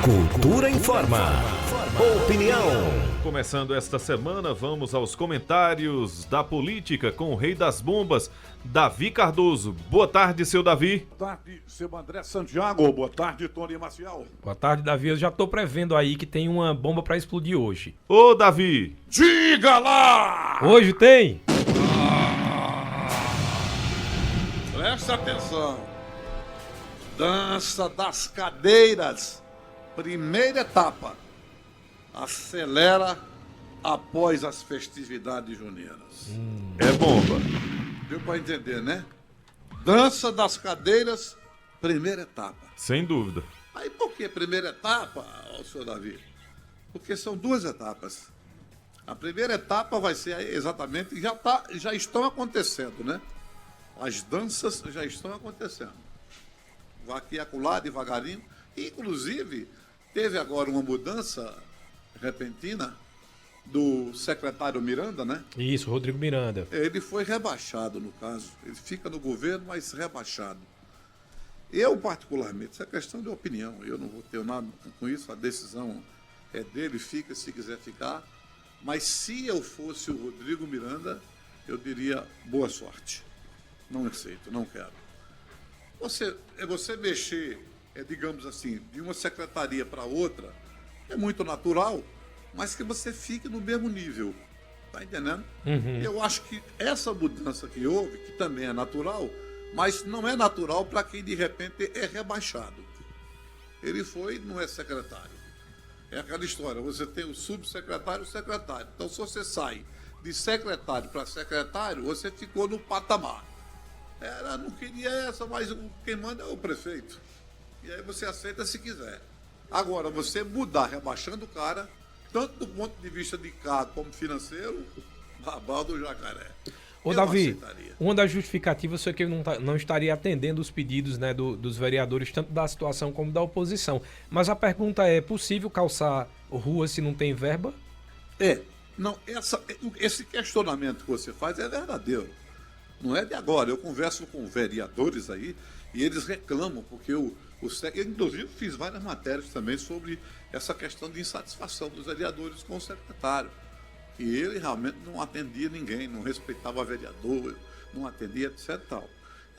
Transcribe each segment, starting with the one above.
Cultura informa. Opinião. Começando esta semana, vamos aos comentários da política com o rei das bombas, Davi Cardoso. Boa tarde, seu Davi. Boa tarde, seu André Santiago. Boa tarde, Tony Maciel. Boa tarde, Davi. Eu já tô prevendo aí que tem uma bomba pra explodir hoje. Ô, Davi. Diga lá! Hoje tem? Presta atenção. Dança das cadeiras. Primeira etapa. Acelera após as festividades juninas. É bomba. Deu pra entender, né? Dança das cadeiras, primeira etapa. Sem dúvida. Aí por que primeira etapa, senhor Davi? Porque são duas etapas. A primeira etapa vai ser exatamente, já estão acontecendo, né? As danças já estão acontecendo. Vai aqui e acolá, devagarinho. Inclusive, teve agora uma mudança repentina do secretário Miranda, né? Isso, Rodrigo Miranda. Ele foi rebaixado, no caso. Ele fica no governo, mas rebaixado. Eu, particularmente, isso é questão de opinião. Eu não vou ter nada com isso. A decisão é dele, fica se quiser ficar. Mas se eu fosse o Rodrigo Miranda, eu diria boa sorte. Não aceito, não quero. Você mexer, digamos assim, de uma secretaria para outra, é muito natural, mas que você fique no mesmo nível. Tá entendendo? Uhum. Eu acho que essa mudança que houve, que também é natural, mas não é natural para quem de repente é rebaixado. Ele não é secretário. É aquela história, você tem o subsecretário e o secretário. Então, se você sai de secretário para secretário, você ficou no patamar. Não queria essa, mas quem manda é o prefeito. E aí você aceita se quiser. Agora, você mudar, rebaixando o cara, tanto do ponto de vista de cargo como financeiro, babau do jacaré. Ô, Davi, uma das justificativas foi que ele não estaria atendendo os pedidos, né, dos vereadores, tanto da situação como da oposição. Mas a pergunta é possível calçar rua se não tem verba? Não, esse questionamento que você faz é verdadeiro. Não é de agora. Eu converso com vereadores aí e eles reclamam, porque eu inclusive fiz várias matérias também sobre essa questão de insatisfação dos vereadores com o secretário. E ele realmente não atendia ninguém, não respeitava vereador, não atendia, etc. Tal.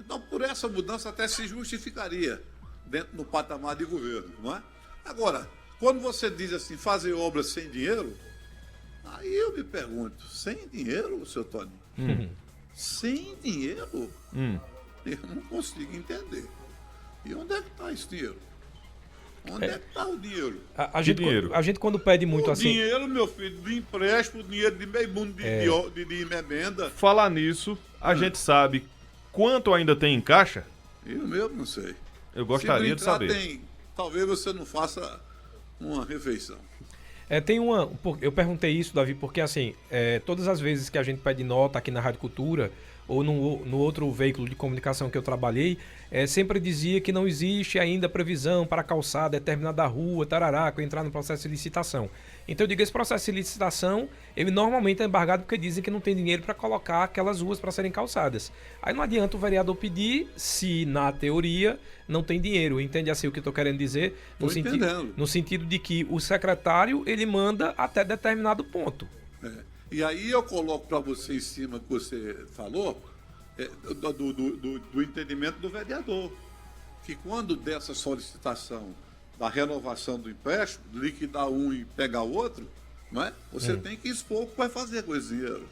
Então, por essa mudança até se justificaria dentro do patamar de governo, não é? Agora, quando você diz assim, fazer obras sem dinheiro, aí eu me pergunto, sem dinheiro, seu Tony? Sem dinheiro? Eu não consigo entender. E onde é que está esse dinheiro? Onde é que está o dinheiro? A gente quando pede muito assim... O dinheiro, meu filho, de empréstimo, dinheiro de meio mundo de emenda. Falar nisso, a gente sabe quanto ainda tem em caixa? Eu mesmo não sei. Eu gostaria de saber. Talvez você não faça uma refeição. Eu perguntei isso, Davi, porque assim, todas as vezes que a gente pede nota aqui na Rádio Cultura, ou no outro veículo de comunicação que eu trabalhei, sempre dizia que não existe ainda previsão para calçar determinada rua, tarará, que eu entrar no processo de licitação. Então eu digo, esse processo de licitação, ele normalmente é embargado porque dizem que não tem dinheiro para colocar aquelas ruas para serem calçadas. Aí não adianta o vereador pedir se, na teoria, não tem dinheiro. Entende assim o que eu estou querendo dizer? No sentido de que o secretário, ele manda até determinado ponto. E aí eu coloco para você em cima que você falou, do entendimento do vereador, que quando dessa solicitação da renovação do empréstimo, liquidar um e pegar o outro, não é? Você tem que expor o que vai fazer com esse dinheiro.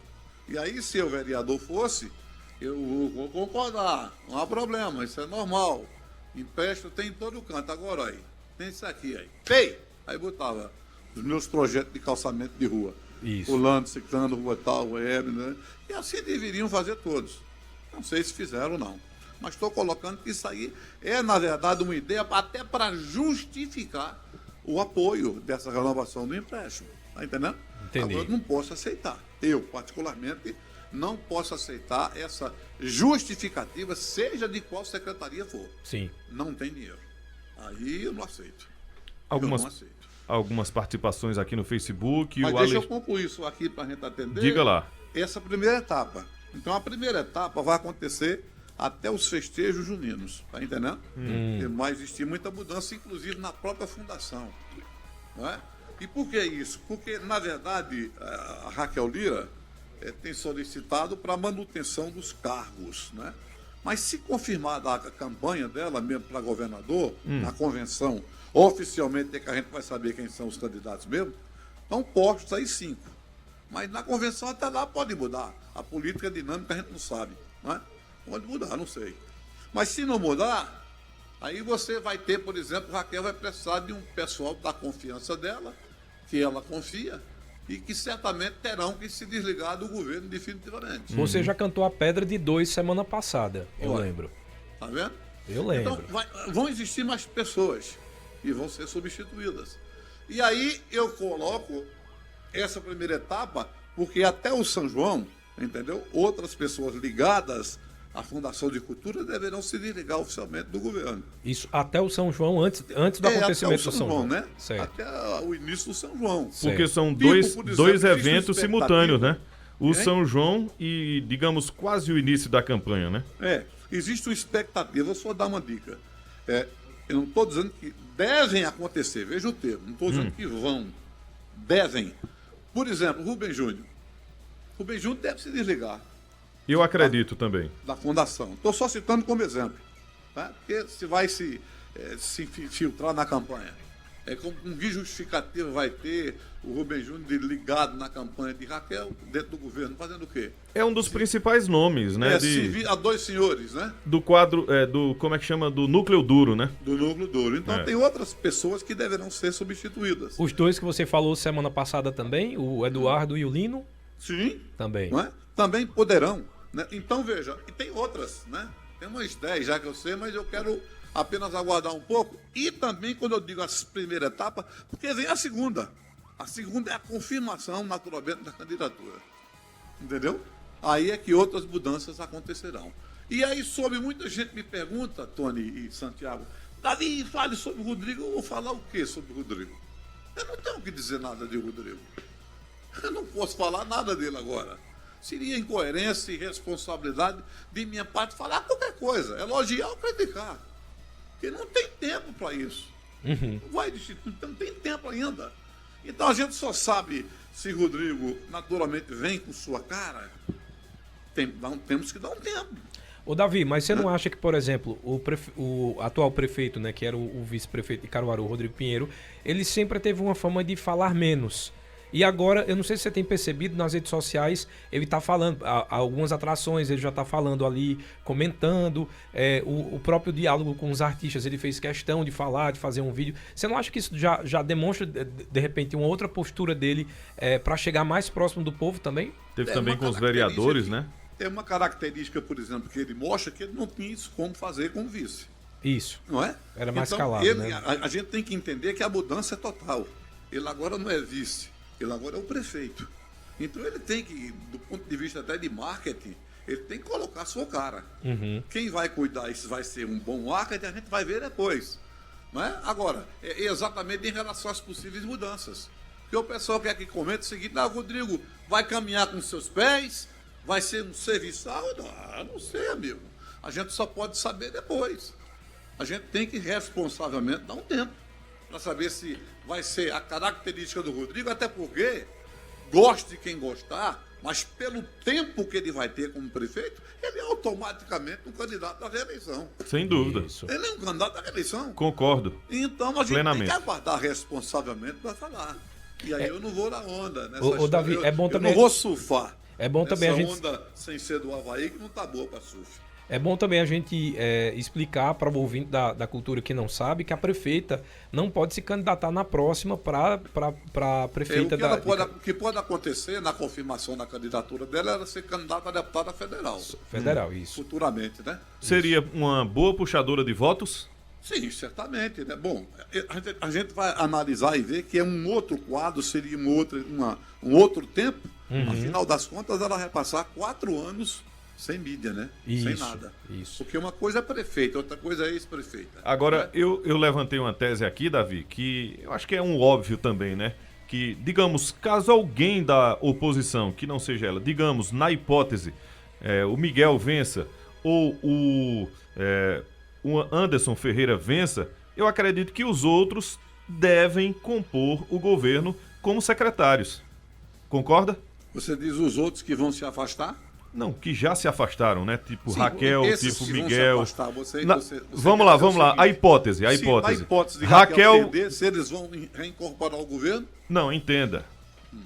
E aí, se o vereador fosse, eu vou concordar, não há problema, isso é normal. Empréstimo tem em todo canto. Agora aí, tem isso aqui aí. Aí botava os meus projetos de calçamento de rua. Isso. Pulando, ciclando, rua tal, web, né? E assim deveriam fazer todos. Não sei se fizeram ou não. Mas estou colocando que isso aí é, na verdade, uma ideia até para justificar o apoio dessa renovação do empréstimo. Está entendendo? Entendi. Agora, eu não posso aceitar. Eu, particularmente, não posso aceitar essa justificativa, seja de qual secretaria for. Sim. Não tem dinheiro. Aí eu não aceito. Algumas participações aqui no Facebook. Mas deixa eu concluir isso aqui para a gente atender. Diga lá. Essa primeira etapa. Então, a primeira etapa vai acontecer até os festejos juninos, tá entendendo? Vai existir muita mudança, inclusive na própria fundação, não é? E por que isso? Porque, na verdade, a Raquel Lira tem solicitado para a manutenção dos cargos, né? Mas se confirmada a campanha dela mesmo para governador, na convenção, oficialmente é que a gente vai saber quem são os candidatos mesmo, estão postos aí 5. Mas na convenção até lá pode mudar. A política dinâmica a gente não sabe, né? Pode mudar, não sei. Mas se não mudar, aí você vai ter, por exemplo, Raquel vai precisar de um pessoal da confiança dela, que ela confia, e que certamente terão que se desligar do governo definitivamente. Você já cantou a pedra de 2 semana passada, eu Olha, lembro. Tá vendo? Eu lembro. Então, vão existir mais pessoas e vão ser substituídas. E aí eu coloco essa primeira etapa, porque até o São João, entendeu? Outras pessoas ligadas à Fundação de Cultura deverão se desligar oficialmente do governo. Isso até o São João, antes do acontecimento até o do São João, né? Certo. Até o início do São João. Porque são Tipo, dois, por exemplo, dois existe eventos uma simultâneos, né? O Hein? São João e, digamos, quase o início da campanha, né? Existe uma expectativa, vou só dar uma dica. Eu não estou dizendo que devem acontecer, veja o termo, não estou dizendo que vão, devem. Por exemplo, Rubem Júnior. Rubem Júnior deve se desligar Eu acredito também. da fundação. Estou só citando como exemplo, tá? Porque se vai se filtrar na campanha. Com que justificativa vai ter o Rubem Júnior ligado na campanha de Raquel, dentro do governo, fazendo o quê? É um dos principais nomes, né? A 2 senhores, né? Do quadro, como é que chama? Do núcleo duro, né? Do núcleo duro. Então tem outras pessoas que deverão ser substituídas. Os 2 que você falou semana passada também, o Eduardo e o Lino, Sim. também. Não é? Também poderão. Né? Então, veja, e tem outras, né? Tem umas 10 já que eu sei, mas eu quero apenas aguardar um pouco. E também, quando eu digo a primeira etapa, porque vem a segunda. A segunda é a confirmação, naturalmente, da candidatura. Entendeu? Aí é que outras mudanças acontecerão. E aí, muita gente me pergunta, Tony e Santiago, Davi, fale sobre o Rodrigo. Eu vou falar o quê sobre o Rodrigo? Eu não tenho que dizer nada de Rodrigo. Eu não posso falar nada dele agora. Seria incoerência e irresponsabilidade de minha parte falar qualquer coisa, elogiar ou criticar. Porque não tem tempo para isso. Não tem tempo ainda. Então a gente só sabe se Rodrigo naturalmente vem com sua cara. Temos que dar um tempo. Ô Davi, mas você não acha que, por exemplo, o atual prefeito, né, que era o vice-prefeito de Caruaru, Rodrigo Pinheiro, ele sempre teve uma fama de falar menos. E agora, eu não sei se você tem percebido, nas redes sociais, ele está falando, algumas atrações, ele já está falando ali, comentando, o próprio diálogo com os artistas, ele fez questão de falar, de fazer um vídeo. Você não acha que isso já demonstra, de repente, uma outra postura dele para chegar mais próximo do povo também? Teve também com os vereadores, né? É uma característica, por exemplo, que ele mostra que ele não tinha isso como fazer como vice. Isso. Não é? Era mais então, calado, né? A gente tem que entender que a mudança é total. Ele agora não é vice. Ele agora é o prefeito. Então ele tem que, do ponto de vista até de marketing, ele tem que colocar a sua cara. Quem vai cuidar, isso vai ser um bom marketing, a gente vai ver depois. Não é? Agora, é exatamente em relação às possíveis mudanças. Porque o pessoal quer que comente o seguinte, Rodrigo, vai caminhar com seus pés? Vai ser um serviçal? Não sei, amigo. A gente só pode saber depois. A gente tem que responsavelmente dar um tempo para saber se vai ser a característica do Rodrigo, até porque, goste quem gostar, mas pelo tempo que ele vai ter como prefeito, ele é automaticamente um candidato à reeleição. Sem dúvida. Isso. Ele é um candidato à reeleição. Concordo. Então a gente Plenamente. tem que aguardar responsavelmente para falar. E aí eu não vou na onda. Nessa Ô, Davi, é bom também- Eu não vou surfar. É bom também a Essa gente... onda sem ser do Havaí que não tá boa para surf. É bom também a gente explicar para o ouvinte da cultura que não sabe que a prefeita não pode se candidatar na próxima para prefeita O que pode acontecer na confirmação da candidatura dela era ser candidata a deputada federal. federal, isso. Futuramente, né? Seria uma boa puxadora de votos? Sim, certamente. Né? Bom, a gente vai analisar e ver que é um outro quadro, seria um outro tempo. Afinal das contas, ela vai passar 4 anos sem mídia, né? Sem Isso, nada. isso. Porque uma coisa é prefeita, outra coisa é ex-prefeita. Agora, eu levantei uma tese aqui, Davi, que eu acho que é um óbvio também, né? Que, digamos, caso alguém da oposição, que não seja ela, digamos, na hipótese, o Miguel vença, ou o Anderson Ferreira vença, eu acredito que os outros devem compor o governo como secretários. Concorda? Você diz os outros que vão se afastar? Não, que já se afastaram, né? Tipo Sim, Raquel, esses tipo que vão Miguel. se afastar, Vamos lá, vamos lá. A hipótese, a Na hipótese. hipótese de Raquel, perder, se eles vão reincorporar o governo, não, entenda.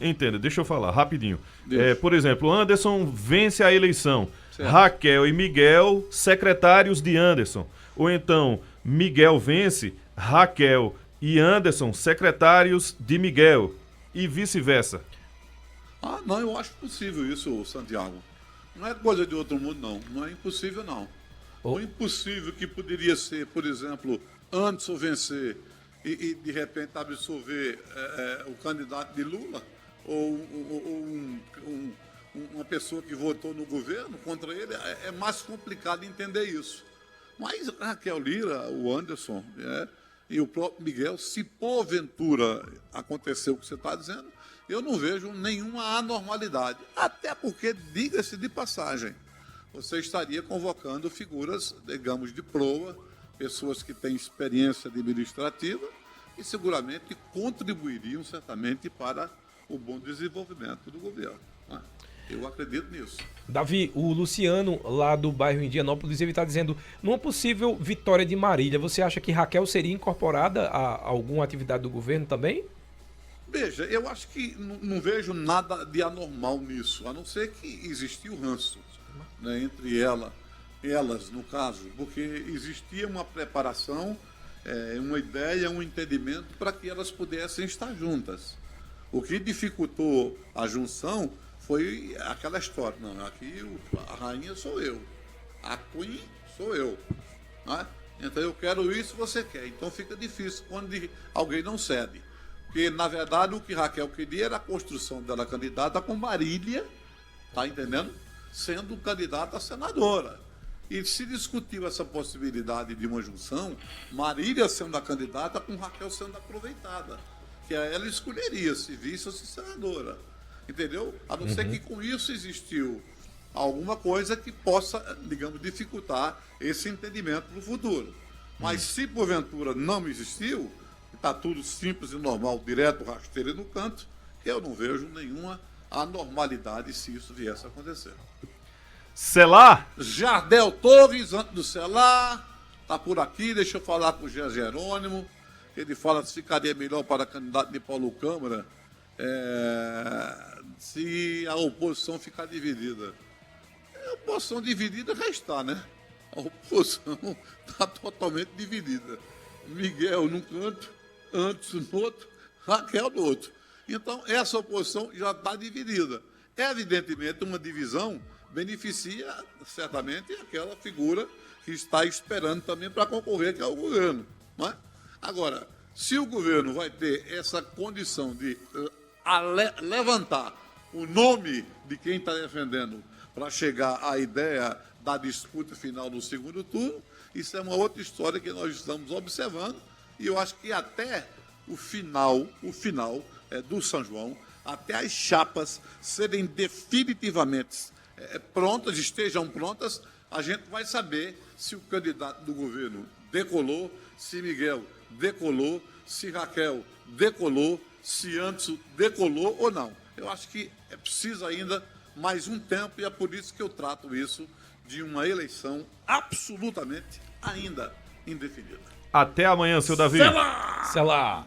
Entenda, deixa eu falar rapidinho. Deixa. Por exemplo, Anderson vence a eleição. Certo. Raquel e Miguel, secretários de Anderson. Ou então, Miguel vence, Raquel e Anderson, secretários de Miguel. E vice-versa. não, eu acho possível isso, Santiago. Não é coisa de outro mundo, não. Não é impossível, não. O impossível que poderia ser, por exemplo, Anderson vencer e de repente absolver o candidato de Lula, ou uma pessoa que votou no governo contra ele, é mais complicado entender isso. Mas Raquel Lira, o Anderson e o próprio Miguel, se porventura acontecer o que você está dizendo, eu não vejo nenhuma anormalidade. Até porque, diga-se de passagem, você estaria convocando figuras, digamos, de proa, pessoas que têm experiência administrativa e seguramente contribuiriam certamente para o bom desenvolvimento do governo. Eu acredito nisso. Davi, o Luciano, lá do bairro Indianópolis, ele está dizendo, numa possível vitória de Marília, você acha que Raquel seria incorporada a alguma atividade do governo também? Veja, eu acho que não vejo nada de anormal nisso, a não ser que existiu ranço, né, entre elas, no caso, porque existia uma preparação, uma ideia, um entendimento para que elas pudessem estar juntas. O que dificultou a junção foi aquela história. Não, aqui a rainha sou eu, a queen sou eu. Né? Então eu quero isso, você quer. Então fica difícil quando alguém não cede. Porque, na verdade, o que Raquel queria era a construção dela candidata com Marília, tá entendendo? Sendo candidata a senadora. E se discutiu essa possibilidade de uma junção, Marília sendo a candidata com Raquel sendo aproveitada. Que ela escolheria se vice ou se senadora. Entendeu? A não ser que com isso existiu alguma coisa que possa, digamos, dificultar esse entendimento no futuro. Mas se porventura não existiu, está tudo simples e normal, direto, rasteiro e no canto, eu não vejo nenhuma anormalidade se isso viesse a acontecer. Selar? Jardel Torres, antes do Selar, está por aqui, deixa eu falar com o Jean Jerônimo, ele fala se ficaria melhor para candidato de Paulo Câmara se a oposição ficar dividida. A oposição dividida já está, né? A oposição está totalmente dividida. Miguel num canto, Anderson no outro, Raquel no outro. Então, essa oposição já está dividida. Evidentemente, uma divisão beneficia, certamente, aquela figura que está esperando também para concorrer, que é o governo. Não é? Agora, se o governo vai ter essa condição de levantar o nome de quem está defendendo para chegar à ideia da disputa final do segundo turno, isso é uma outra história que nós estamos observando, e eu acho que até o final do São João, até as chapas serem definitivamente prontas, estejam prontas, a gente vai saber se o candidato do governo decolou, se Miguel decolou, se Raquel decolou, se Anderson decolou ou não. Eu acho que é preciso ainda mais um tempo, e é por isso que eu trato isso de uma eleição absolutamente ainda indefinida. Até amanhã, seu Davi. Selar! Sei lá.